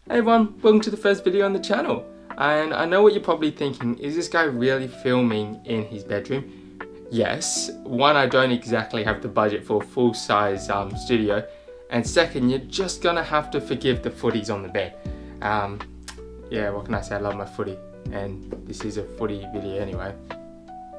Hey everyone, welcome to the first video on the channel. And I know what you're probably thinking, is this guy really filming in his bedroom? Yes, one, I don't exactly have the budget for a full-size studio, and second, you're just gonna have to forgive the footies on the bed. Yeah, what can I say, I love my footy, and this is a footy video anyway.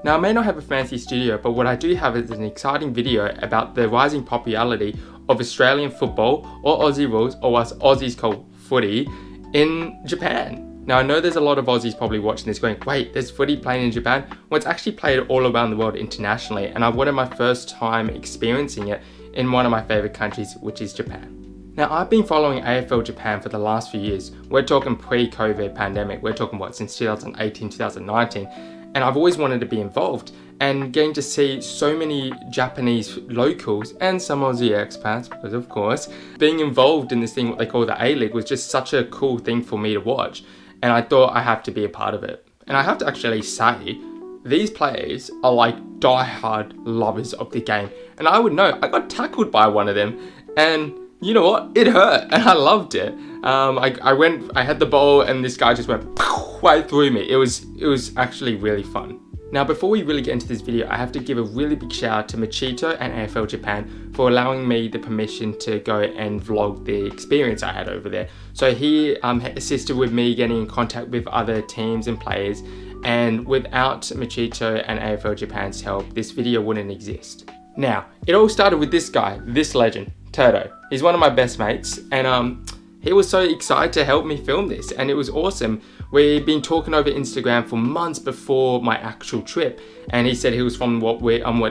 Now, I may not have a fancy studio, but what I do have is an exciting video about the rising popularity of Australian football, or Aussie rules, or what Aussies call footy, in Japan. Now, I know there's a lot of Aussies probably watching this going, wait, there's footy playing in Japan? Well, it's actually played all around the world internationally, and I wanted my first time experiencing it in one of my favorite countries, which is Japan. Now, I've been following AFL Japan for the last few years. We're talking pre-COVID pandemic. We're talking, since 2018, 2019. And I've always wanted to be involved, and getting to see so many Japanese locals and some Aussie expats, because of course, being involved in this thing, what they call the A-League, was just such a cool thing for me to watch. And I thought I have to be a part of it. And I have to actually say, these players are like die-hard lovers of the game. And I would know, I got tackled by one of them, and you know what? It hurt, and I loved it. I had the ball, and this guy just went right through me. It was actually really fun. Now, before we really get into this video, I have to give a really big shout out to Machito and AFL Japan for allowing me the permission to go and vlog the experience I had over there. So he assisted with me getting in contact with other teams and players, and without Machito and AFL Japan's help, this video wouldn't exist. Now, it all started with this guy, this legend, Toto. He's one of my best mates, and he was so excited to help me film this, and it was awesome. We'd been talking over Instagram for months before my actual trip, and he said he was from what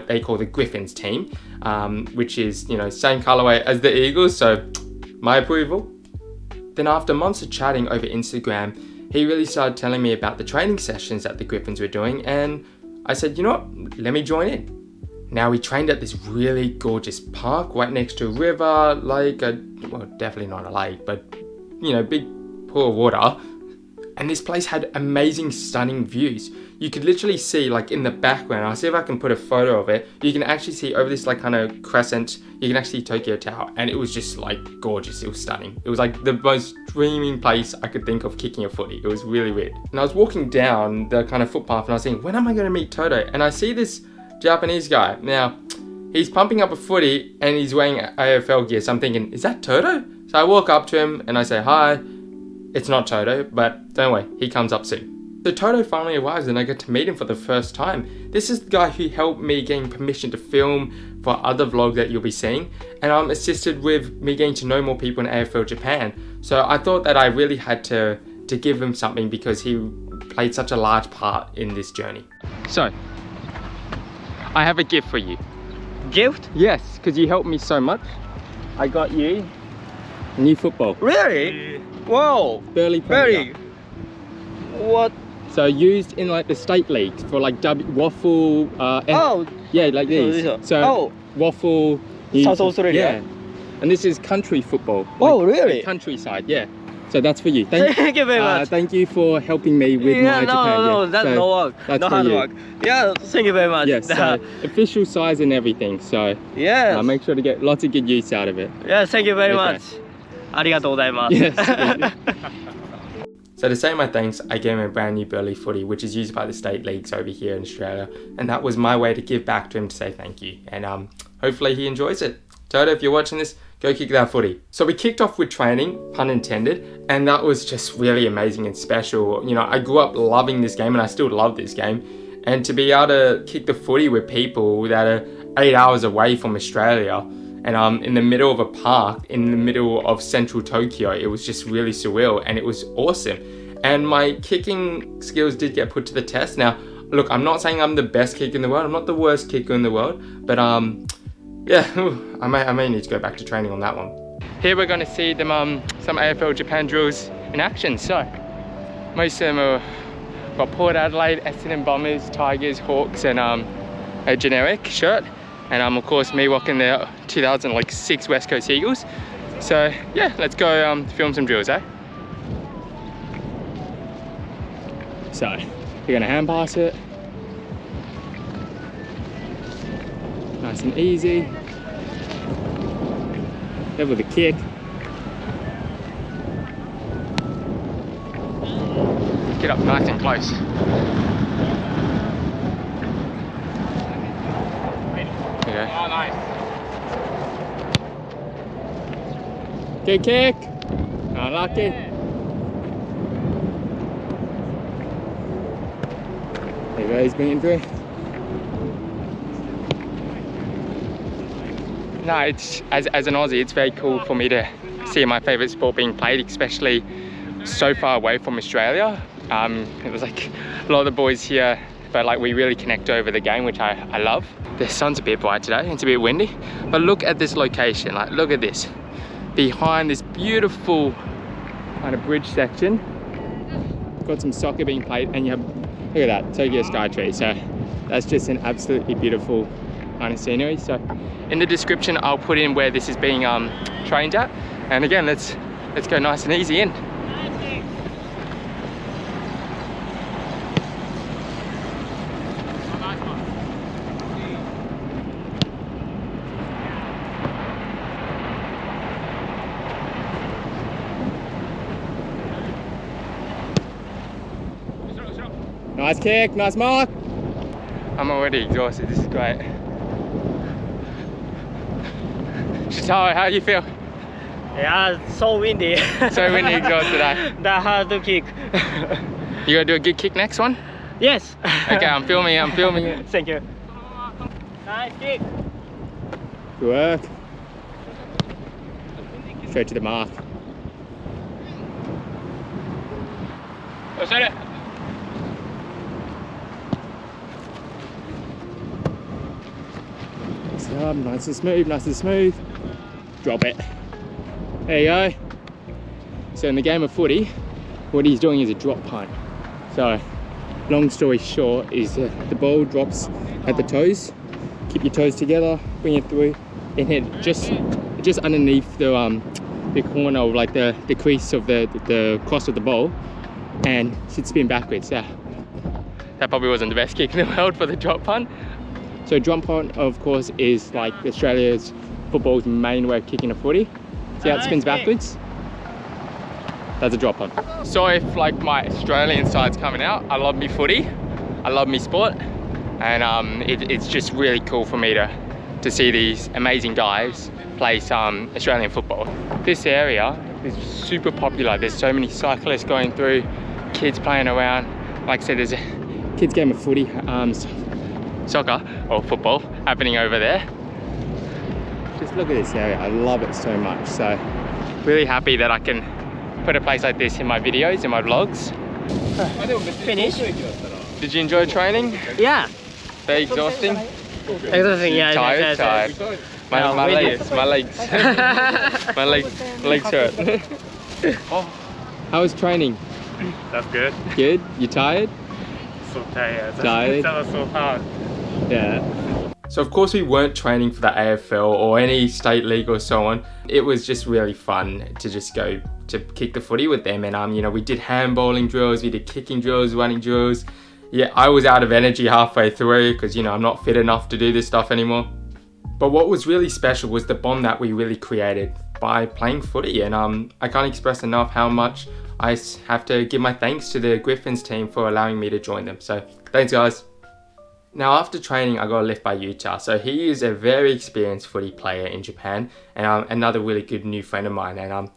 they call the Griffins team, which is, you know, same colorway as the Eagles, so my approval. Then after months of chatting over Instagram, he really started telling me about the training sessions that the Griffins were doing, and I said, you know what, let me join in. Now, we trained at this really gorgeous park right next to a river, lake, well, definitely not a lake, but, you know, big pool of water. And this place had amazing, stunning views. You could literally see, like, in the background, I'll see if I can put a photo of it, you can actually see over this, like, kind of crescent, you can actually see Tokyo Tower, and it was just, like, gorgeous. It was stunning. It was, like, the most dreaming place I could think of kicking a footy. It was really weird. And I was walking down the kind of footpath, and I was thinking, when am I going to meet Toto? And I see this Japanese guy. Now, he's pumping up a footy and he's wearing AFL gear. So I'm thinking, is that Toto? So I walk up to him and I say, hi. It's not Toto, but don't worry, he comes up soon. So Toto finally arrives and I get to meet him for the first time. This is the guy who helped me gain permission to film for other vlogs that you'll be seeing. And I'm assisted with me getting to know more people in AFL Japan. So I thought that I really had to give him something because he played such a large part in this journey. So, I have a gift for you. Gift? Yes, because you helped me so much. I got you a new football. Really? Whoa. Burley Premier. What? So used in like the state leagues for like waffle. Yeah, like these. So waffle. South Australia. Yeah. And this is country football. Oh, really? Countryside, yeah. So that's for you. Thank you very much. Thank you for helping me with my Japan. No, that's no work. That's no hard work. Yeah, thank you very much. Yes, so official size and everything. So yes. Make sure to get lots of good use out of it. Yeah, thank you very much. Arigatou gozaimasu. Yes. So to say my thanks, I gave him a brand new Burley footy, which is used by the state leagues over here in Australia. And that was my way to give back to him to say thank you. And hopefully he enjoys it. Toto, if you're watching this, go kick that footy. So we kicked off with training, pun intended, and that was just really amazing and special. You know, I grew up loving this game and I still love this game. And to be able to kick the footy with people that are 8 hours away from Australia and in the middle of a park, in the middle of central Tokyo, it was just really surreal and it was awesome. And my kicking skills did get put to the test. Now, look, I'm not saying I'm the best kicker in the world. I'm not the worst kicker in the world, but yeah, I may need to go back to training on that one. Here we're going to see them some AFL Japan drills in action. So most of them are got Port Adelaide, Essendon Bombers, Tigers, Hawks, and a generic shirt. And of course me rocking the 2006 West Coast Eagles. So yeah, let's go film some drills, eh? So you're going to hand pass it. Nice and easy. Over the kick. pick it up nice and close. There you go. Oh, nice. Good kick. Unlucky. There you go, he's bringing through. No, it's as an Aussie, it's very cool for me to see my favourite sport being played, especially so far away from Australia. It was like a lot of the boys here, but like we really connect over the game, which I love. The sun's a bit bright today, it's a bit windy, but look at this location, like look at this. Behind this beautiful kind of bridge section, got some soccer being played, and you have, look at that, Tokyo Sky Tree. So that's just an absolutely beautiful kind of scenery. So in the description, I'll put in where this is being trained at. And again, let's go nice and easy in. Nice kick, nice mark. I'm already exhausted, this is great. Shitaro, how do you feel? Yeah, so windy. So windy, exhausted, eh? That hard to kick. You gonna do a good kick next one? Yes. Okay, I'm filming it. Thank you. Nice kick. Good work. Straight to the mark. Nice and smooth, nice and smooth. Drop it. There you go. So in the game of footy, what he's doing is a drop punt. So long story short is the ball drops at the toes. Keep your toes together, bring it through, and hit just underneath the corner of like the crease of the cross of the ball, and should spin backwards. Yeah, that probably wasn't the best kick in the world for the drop punt. So drop punt, of course, is like Australia's football's main way of kicking a footy. See how it spins backwards? That's a drop punt. So if like my Australian side's coming out, I love me footy, I love me sport, and it's just really cool for me to see these amazing guys play some Australian football. This area is super popular. There's so many cyclists going through, kids playing around. Like I said, there's a kids game of footy, soccer or football happening over there. Just look at this area, I love it so much. So really happy that I can put a place like this in my videos, in my vlogs. Finish. Did you enjoy training? Yeah. Very exhausting? Exhausting, yeah. Tired? Tired. My legs hurt. How was training? That's good. Good? You tired? So tired. Tired? That was so hard. Yeah. So of course we weren't training for the AFL or any state league or so on. It was just really fun to just go to kick the footy with them, and you know, we did handballing drills, we did kicking drills, running drills. Yeah, I was out of energy halfway through because, you know, I'm not fit enough to do this stuff anymore. But what was really special was the bond that we really created by playing footy, and I can't express enough how much I have to give my thanks to the Griffins team for allowing me to join them. So thanks guys. Now after training, I got a lift by Yuta. So he is a very experienced footy player in Japan, and another really good new friend of mine. And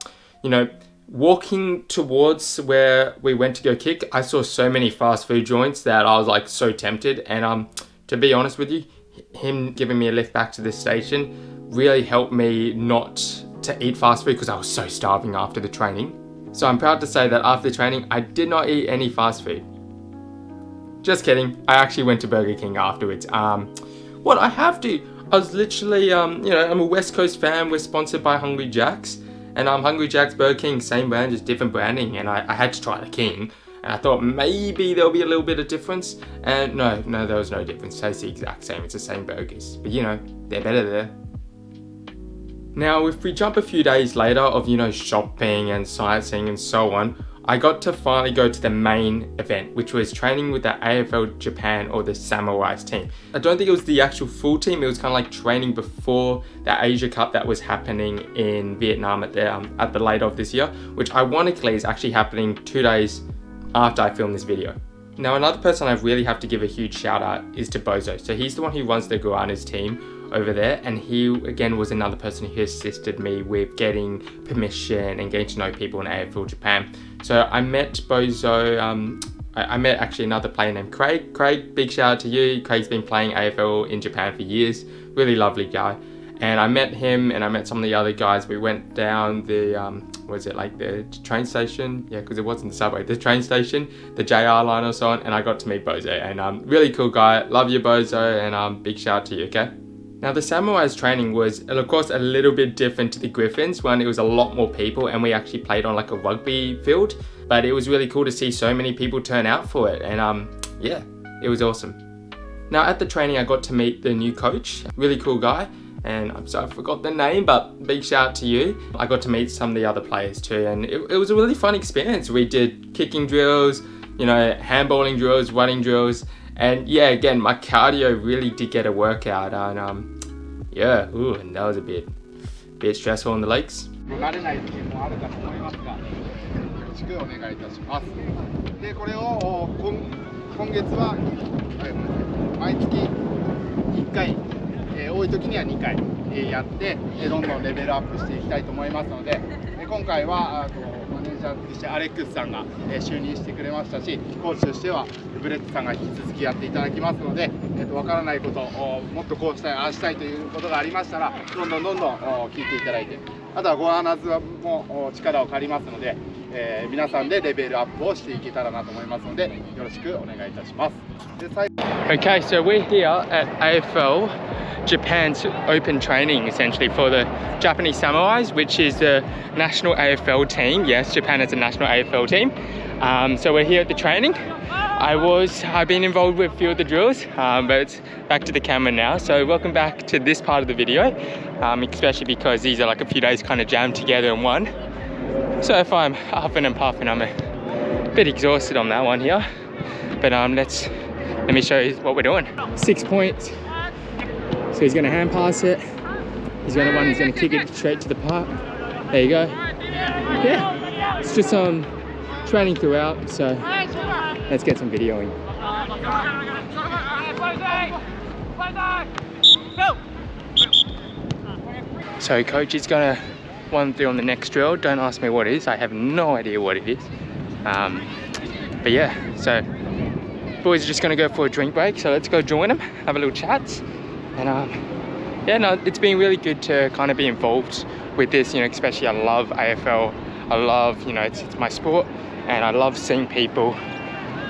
you know, walking towards where we went to go kick, I saw so many fast food joints that I was like so tempted. And to be honest with you, him giving me a lift back to this station really helped me not to eat fast food because I was so starving after the training. So I'm proud to say that after training, I did not eat any fast food. Just kidding, I actually went to Burger King afterwards. What I have to, I was literally, you know, I'm a West Coast fan, we're sponsored by Hungry Jack's, and Hungry Jack's, Burger King, same brand, just different branding, and I had to try the King, and I thought maybe there'll be a little bit of difference, and no, there was no difference. Tastes the exact same, it's the same burgers, but you know, they're better there. Now, if we jump a few days later of, you know, shopping and sightseeing and so on, I got to finally go to the main event, which was training with the AFL Japan, or the Samurais team. I don't think it was the actual full team, it was kind of like training before the Asia Cup that was happening in Vietnam at the later of this year, which ironically is actually happening 2 days after I filmed this video. Now another person I really have to give a huge shout out is to Bozo. So he's the one who runs the Guanas team over there, and he again was another person who assisted me with getting permission and getting to know people in AFL Japan. So I met Bozo, I met actually another player named Craig. Craig, big shout out to you. Craig's been playing AFL in Japan for years, really lovely guy. And I met him and I met some of the other guys. We went down the, the train station? Yeah, because it wasn't the subway, the train station, the JR line or so on, and I got to meet Bozo. And really cool guy, love you Bozo, and big shout out to you, okay? Now the Samurais training was, of course, a little bit different to the Griffins. One, it was a lot more people and we actually played on like a rugby field, but it was really cool to see so many people turn out for it. And yeah, it was awesome. Now at the training, I got to meet the new coach, really cool guy. And I'm sorry I forgot the name, but big shout out to you. I got to meet some of the other players too, and it was a really fun experience. We did kicking drills, you know, handballing drills, running drills, and yeah, again, my cardio really did get a workout, and yeah, and that was a bit stressful on the legs. 慣れない時もあるかと思いますが、よろしくお願いいたします。で、これを今月は毎月1回、多い時には2回やって、どんどんレベルアップしていきたいと思いますので、今回はマネージャーとしてアレックスさんが就任してくれましたし、コーチとしてはブレットさんが引き続きやっていただきますので、わからないこと、もっとこうしたい、ああしたいということがありましたら、どんどん聞いていただいて、あとはゴアナズも力を借りますので、皆さんでレベルアップをしていけたらなと思いますので、よろしくお願いいたします。Okay, so we're here at AFL Japan's open training essentially for the Japanese Samurais, which is the national AFL team. Yes, Japan has a national AFL team. So we're here at the training. I've been involved with a few of the drills, but it's back to the camera now. So welcome back to this part of the video, especially because these are like a few days kind of jammed together in one. So if I'm huffing and puffing, I'm a bit exhausted on that one here. But let me show you what we're doing. 6 points. So he's going to hand pass it. He's going to kick it straight to the park. There you go. Yeah, it's just training throughout. So let's get some videoing. So coach is going to run through on the next drill. Don't ask me what it is. I have no idea what it is. But yeah, so boys are just going to go for a drink break. So let's go join them, have a little chat. And yeah, no, it's been really good to kind of be involved with this, you know, especially I love AFL. I love, you know, it's my sport, and I love seeing people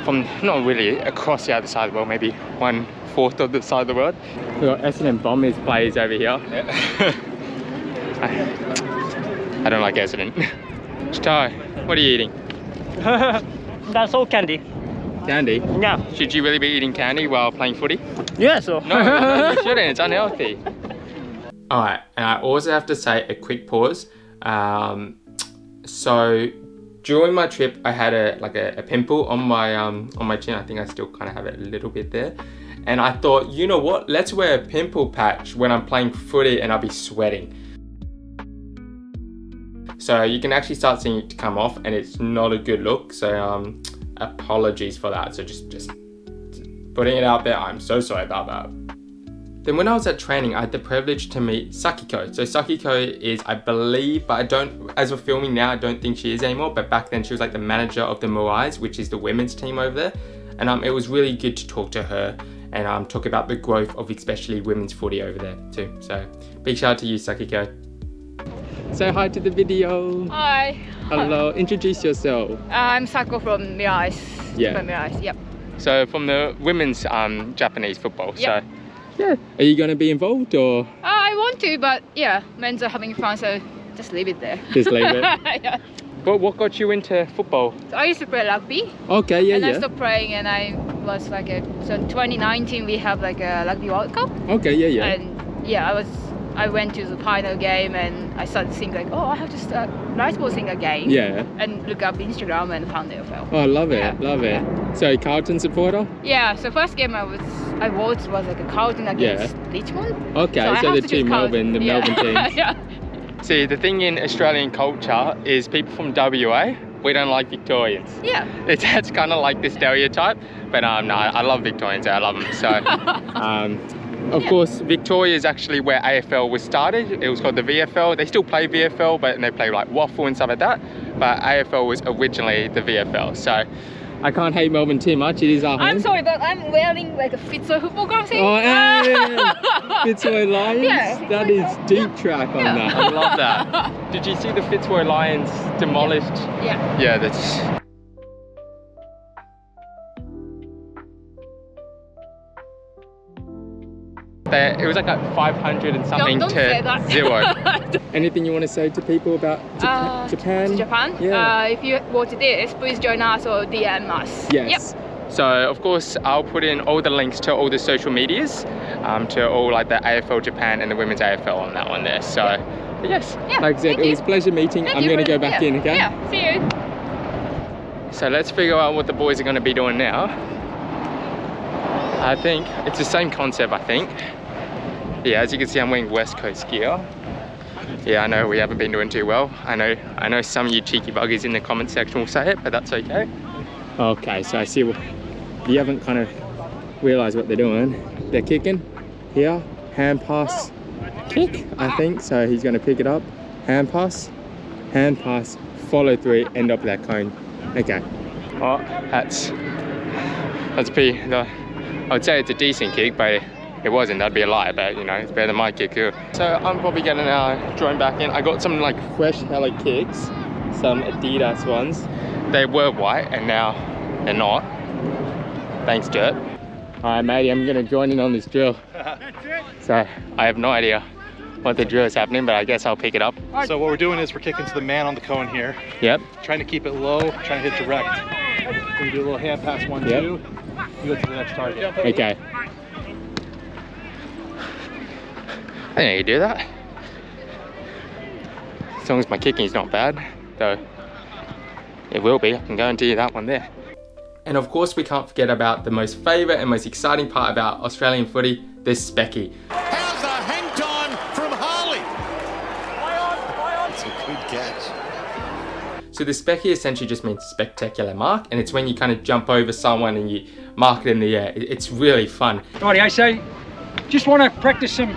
from, not really across the other side of the world, maybe 1/4 of the side of the world. We've got Essendon Bombers players over here. I don't like Essendon. Chitai, what are you eating? That's all candy. Candy? Yeah. Should you really be eating candy while playing footy? Yeah, so. No, you shouldn't. It's unhealthy. Alright, and I also have to say a quick pause. So during my trip, I had a pimple on my chin. I think I still kind of have it a little bit there. And I thought, you know what? Let's wear a pimple patch when I'm playing footy and I'll be sweating. So you can actually start seeing it come off, and it's not a good look. So apologies for that. So just putting it out there. I'm so sorry about that. Then when I was at training, I had the privilege to meet Sakiko. So Sakiko is, I believe, but I don't, as we're filming now, I don't think she is anymore. But back then she was like the manager of the Moais, which is the women's team over there. And it was really good to talk to her and talk about the growth of especially women's footy over there too. So big shout out to you, Sakiko. Say hi to the video. Hi. Hello, introduce yourself. I'm Sako from Mirais. Yeah. From Mirais, yep. So from the women's Japanese football. Yep. So yeah, are you going to be involved or? I want to, but yeah, men's are having fun, so just leave it there. Just leave it. Yeah. But what got you into football? So I used to play rugby. Okay, yeah, and yeah. I stopped playing, and I was like so in 2019 we have like a rugby World Cup. Okay, yeah, yeah. And yeah, I went to the final game, and I started to think like, oh, I have to start nice ball sing again. Yeah. And look up Instagram and found AFL. Oh, love it, Yeah. love it. So Carlton supporter? Yeah, so first game I watched was like a Carlton against Richmond. Okay, I so have the to two choose Melbourne Carlton. teams. Yeah. See, the thing in Australian culture is people from WA, we don't like Victorians. Yeah. That's kind of like the stereotype, but no, I love Victorians. I love them. So, of course, Victoria is actually where AFL was started. It was called the VFL. They still play VFL, but they play like waffle and stuff like that. But AFL was originally the VFL. So, I can't hate Melbourne too much. It is our home. I'm sorry, but I'm wearing like a Fitzroy football club thing. Oh, yeah. Fitzroy Lions? Yeah. That is deep track on that. I love that. Did you see the Fitzroy Lions demolished? Yeah. Yeah, that's... It was like at 500 and something Don't say that. to 0. Anything you want to say to people about Japan? To Japan? Yeah. If you watch this, please join us or DM us. Yes. Yep. So of course I'll put in all the links to all the social medias, to all like the AFL Japan and the women's AFL on that one there. So yes, like I said, it was a pleasure meeting. I'm going to go back in, okay? Yeah, see you. So let's figure out what the boys are going to be doing now. I think it's the same concept, I think. Yeah, as you can see, I'm wearing West Coast gear. Yeah, I know we haven't been doing too well. I know some of you cheeky buggers in the comment section will say it, but that's okay. Okay, so I see you haven't kind of realised what they're doing. They're kicking here, hand pass, kick, I think. So he's going to pick it up, hand pass, follow through, end up that cone. Okay. Oh, that's pretty. I would say it's a decent kick, but it wasn't. That'd be a lie. But you know, it's better than my kick too. So I'm probably gonna join back in. I got some like fresh hella kicks, some Adidas ones. They were white and now they're not. Thanks, Jert. All right, matey, I'm gonna join in on this drill. So I have no idea what the drill is happening, but I guess I'll pick it up. So what we're doing is we're kicking to the man on the cone here. Yep. Trying to keep it low, trying to hit direct. We do a little hand pass 1, 2. You go to the next target. Okay. I think I can do that. As long as my kicking is not bad, though it will be, I can guarantee you that one there. And of course we can't forget about the most favourite and most exciting part about Australian footy, the specky. How's the hang time from Harley? It's a good catch. So the specky essentially just means spectacular mark, and it's when you kind of jump over someone and you mark it in the air. It's really fun. Rightio, so just want to practice some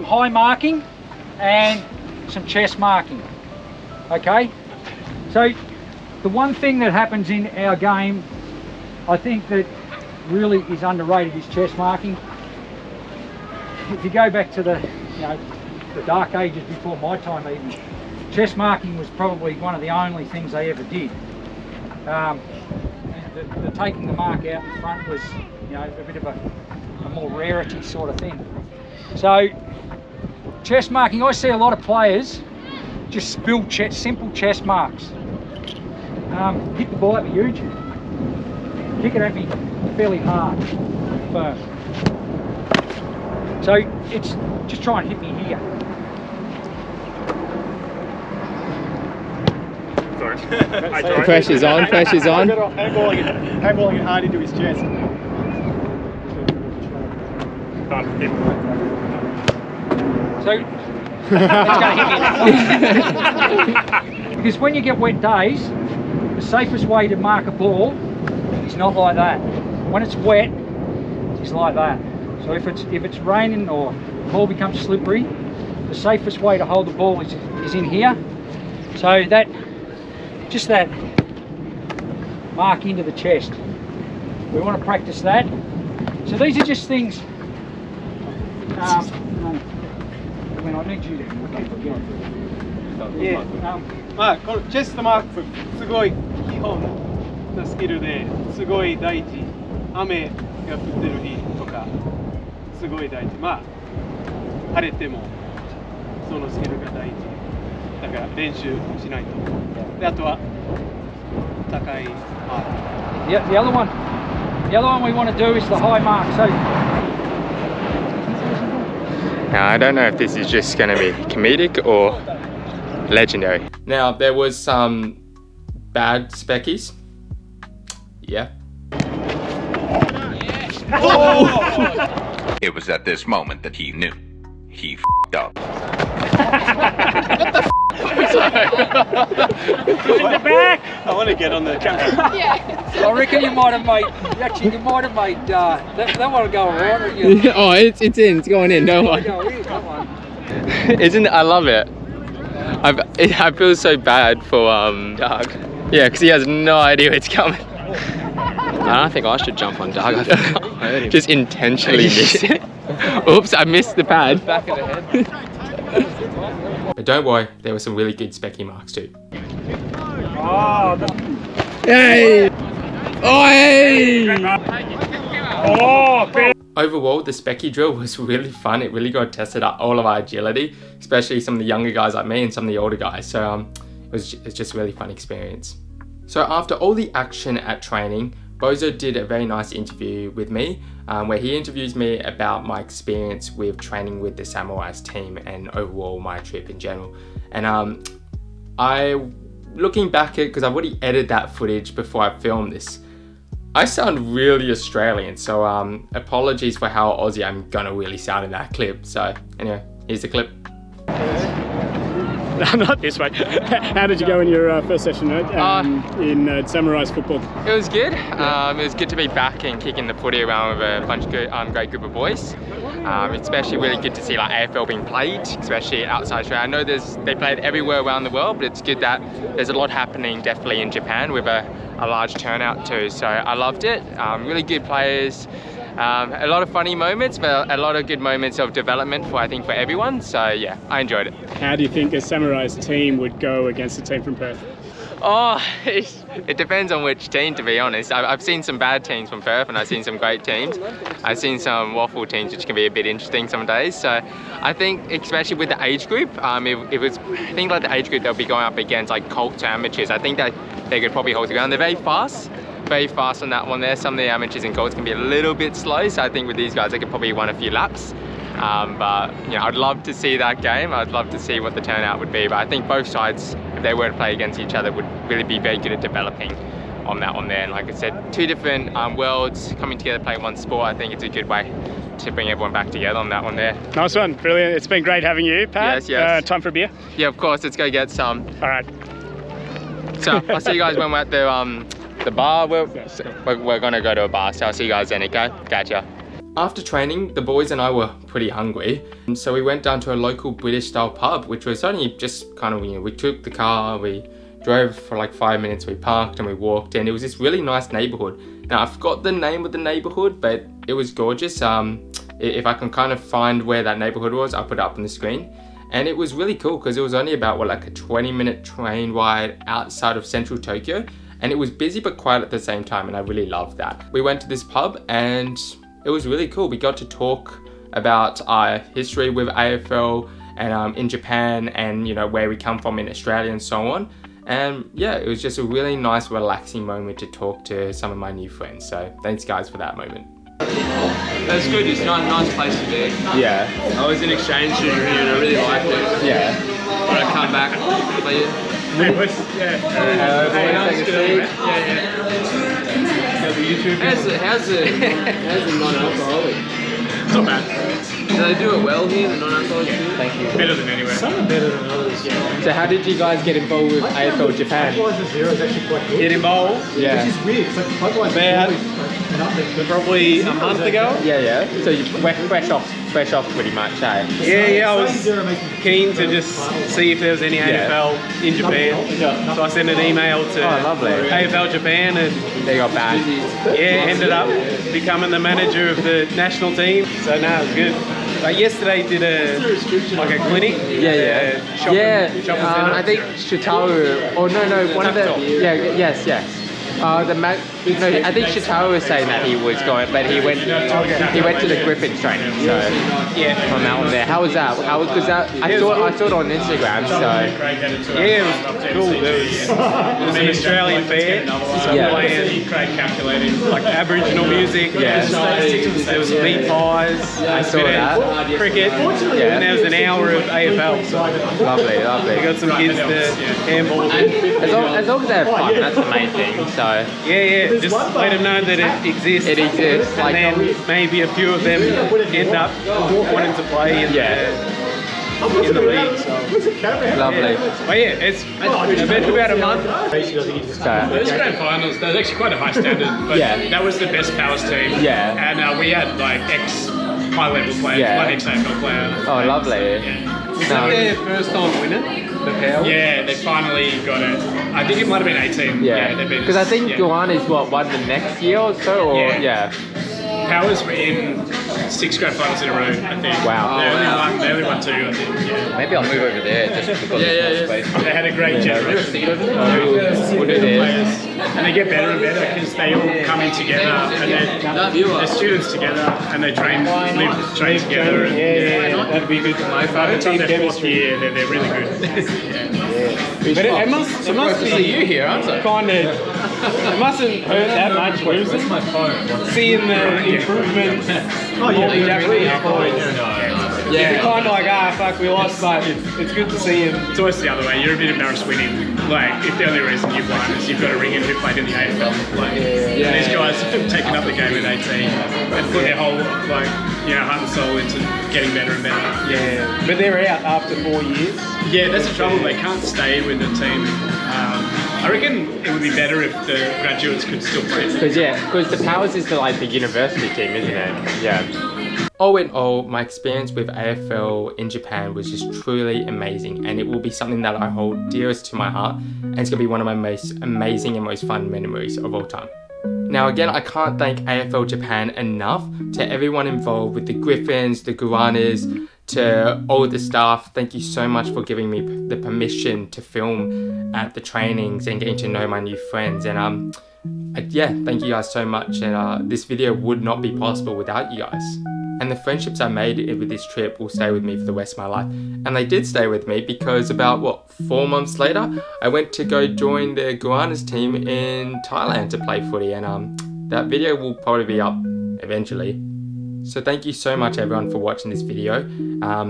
high marking and some chest marking. Okay, so the one thing that happens in our game, I think that really is underrated, is chest marking. If you go back to the dark ages before my time even, chest marking was probably one of the only things they ever did. The taking the mark out in front was, a bit of a more rarity sort of thing. So, chest marking, I see a lot of players just spill simple chest marks. Hit the ball at me huge, kick it at me fairly hard, firm. So it's just try and hit me here. Sorry. Pressure's on, pressure's on. Handballing it hard into his chest. So it's going to hit me. Because when you get wet days, the safest way to mark a ball is not like that. When it's wet, it's like that. So if it's raining or the ball becomes slippery, the safest way to hold the ball is in here. So that mark into the chest. We want to practice that. So these are just things. I need you to look up again. Yeah. このチェストマークすごい基本のスキルですごい大事。雨が降ってる日とかすごい大事。晴れてもそのスキルが大事。だから練習しないと。であとは高いマーク。The other one we want to do is the high mark. So Now I don't know if this is just going to be comedic or legendary. Now there was some bad speckies. Yeah. Oh! It was at this moment that he knew. He f***ed up. What the f*** was In the back. I want to get on the camera. Yeah. I reckon you might have made. Actually, you might have made. That one to go around. You Oh, it's in. It's going in. Don't worry. go here. Come on. Isn't it? I love it. I feel so bad for Doug. Yeah, because he has no idea it's coming. I don't think I should jump on Doug. I think I heard him. Just intentionally missed it. Oops, I missed the pad. Back of the head. But don't worry, there were some really good specky marks too. Oh, Hey! Oh, hey! oh, Overall, the specky drill was really fun. It really got tested up all of our agility, especially some of the younger guys like me and some of the older guys. So it's just a really fun experience. So after all the action at training, Bozo did a very nice interview with me where he interviews me about my experience with training with the Samurais team and overall my trip in general. And looking back at it, because I've already edited that footage before I filmed this, I sound really Australian, so apologies for how Aussie I'm gonna really sound in that clip. So anyway, here's the clip. Not this way. How did you go in your first session, mate? In Samurai's football? It was good. It was good to be back and kicking the footy around with a bunch of good, great group of boys. Especially really good to see like AFL being played, especially outside Australia. I know they played everywhere around the world, but it's good that there's a lot happening definitely in Japan with a large turnout too. So I loved it. Really good players. A lot of funny moments, but a lot of good moments of development I think for everyone. So yeah, I enjoyed it. How do you think a Samurai's team would go against a team from Perth? Oh, it depends on which team, to be honest. I've seen some bad teams from Perth and I've seen some great teams. I've seen some waffle teams which can be a bit interesting some days. So I think, especially with the age group, it was, I think like the age group they'll be going up against like colts amateurs. I think that they could probably hold the ground. They're very fast on that one there. Some of the amateurs and colts can be a little bit slow. So I think with these guys, they could probably win a few laps. But you know, I'd love to see that game. I'd love to see what the turnout would be. But I think both sides, if they were to play against each other, would really be very good at developing on that one there. And like I said, two different worlds coming together to play one sport. I think it's a good way to bring everyone back together on that one there. Nice one, brilliant. It's been great having you, Pat. Yes. Time for a beer? Yeah, of course. Let's go get some. All right. So I'll see you guys when we're at the bar. We're gonna go to a bar. So I'll see you guys then. Okay, gotcha. After training, the boys and I were pretty hungry, so we went down to a local British style pub, which was only just kind of, you know, we took the car, we drove for like 5 minutes, we parked and we walked in. It was this really nice neighborhood. Now I forgot the name of the neighborhood, but it was gorgeous. If I can kind of find where that neighborhood was, I'll put it up on the screen. And it was really cool because it was only about like a 20-minute train ride outside of central Tokyo, and it was busy but quiet at the same time, and I really loved that. We went to this pub and it was really cool. We got to talk about our history with AFL and in Japan, and you know, where we come from in Australia and so on. And yeah, it was just a really nice, relaxing moment to talk to some of my new friends. So thanks guys for that moment. That's good. It's not a nice place to be. Yeah. I was an exchange student here and I really liked it. Yeah. When I come back, play it. How's the non-alcoholic? It's not bad. Do they do it well here, the non-alcoholic too? Thank you. Better than anywhere. Some are better than others. So how did you guys get involved with AFL Japan? Zero is actually quite good. Get involved? Yeah. Which is weird. It's like Budweiser Bad. is always nothing. Probably a month ago. Yeah. So you fresh off pretty much, eh? Yeah, I was keen to just see if there was any AFL in Japan. So I sent an email to lovely. AFL Japan and They got banned. yeah, ended up becoming the manager of the national team. So now it's good. Like yesterday did a clinic. Shopping center. I think Shitaru. Oh no, one of the yes. I think Shitaru was saying that he was going, but he went to the Griffin training. So Yeah. on that one there. How was that? Because I saw it on Instagram. So Yeah, it was cool. It was an Australian fair. So Yeah. playing like Aboriginal music. Yeah. There was meat pies. I saw that. Cricket. Yeah. And there was an hour of AFL. So Lovely. we got some kids to handball. As long as they have fun, that's the main thing. So Yeah. Just let them know that it exists. it exists. And then maybe a few of them end up wanting to play in in the league. So. Lovely. But yeah, it's been about a month. Those grand finals, that was actually quite a high standard, but that was the best powers team. Yeah. And we had like ex-high-level players, one ex-AFL player. Oh, lovely. Was that their first time winning the powers? Yeah, they finally got it. I think it might have been 18. Yeah. Because I think Guan is what, won the next year or so? Or, Powers were in 6 grand finals in a row, I think. Wow. They only won 2, I think. Yeah. Maybe I'll move over there just because of space. They had a great generation. We'll do this. And they get better and better because they all come in together and they're students together and they train together. And, that'd be good. by the time they're 4th year, they're really good. But it must be you here, aren't it? kind of. It mustn't hurt that much losing. Seeing the improvement. You're kind of like, fuck, we lost, but it's good to see him. It's always the other way. You're a bit embarrassed winning. Like, if the only reason you've won is you've got a ring in who played in the AFL. Like, and these guys have taken up the game at 18 and put their whole, heart and soul into getting better and better. Yeah, but they're out after 4 years. Yeah, that's the trouble. They can't stay with the team. I reckon it would be better if the graduates could still play. Because the Powers is the university team, isn't it? Yeah. All in all, my experience with AFL in Japan was just truly amazing, and it will be something that I hold dearest to my heart, and it's going to be one of my most amazing and most fun memories of all time. Now again, I can't thank AFL Japan enough. To everyone involved with the Griffins, the Guanas, to all the staff, thank you so much for giving me the permission to film at the trainings and getting to know my new friends. And thank you guys so much. And this video would not be possible without you guys. And the friendships I made with this trip will stay with me for the rest of my life. And they did stay with me because about 4 months later, I went to go join the Guanas team in Thailand to play footy. And that video will probably be up eventually. So thank you so much everyone for watching this video.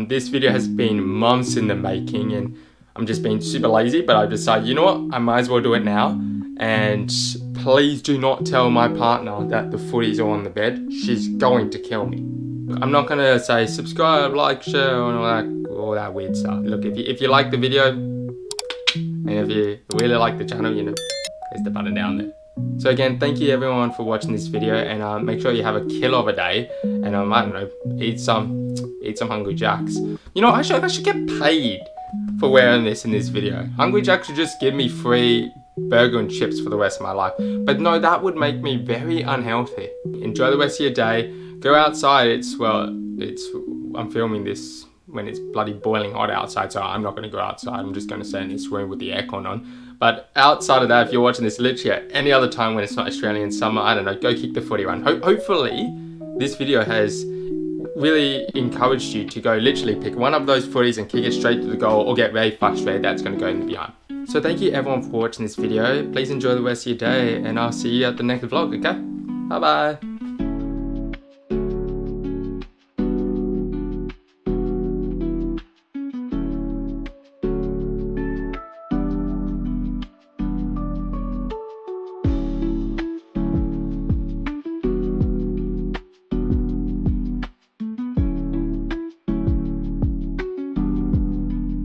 This video has been months in the making and I'm just being super lazy, but I decided, you know what, I might as well do it now. And please do not tell my partner that the footies are on the bed. She's going to kill me. I'm not gonna say subscribe, like, share, and all that weird stuff. Look, if you like the video, and if you really like the channel, there's the button down there. So again, thank you everyone for watching this video, and make sure you have a killer of a day, and I don't know, eat some Hungry Jacks. I should get paid for wearing this in this video. Hungry Jacks should just give me free burger and chips for the rest of my life. But no, that would make me very unhealthy. Enjoy the rest of your day. Go outside. I'm filming this when it's bloody boiling hot outside, so I'm not going to go outside. I'm just going to stay in this room with the aircon on. But outside of that, if you're watching this literally at any other time when it's not Australian summer, I don't know, go kick the footy around. Hopefully, this video has really encouraged you to go literally pick one of those footies and kick it straight to the goal, or get very frustrated that's going to go in the behind. So thank you everyone for watching this video. Please enjoy the rest of your day, and I'll see you at the next vlog, okay? Bye bye.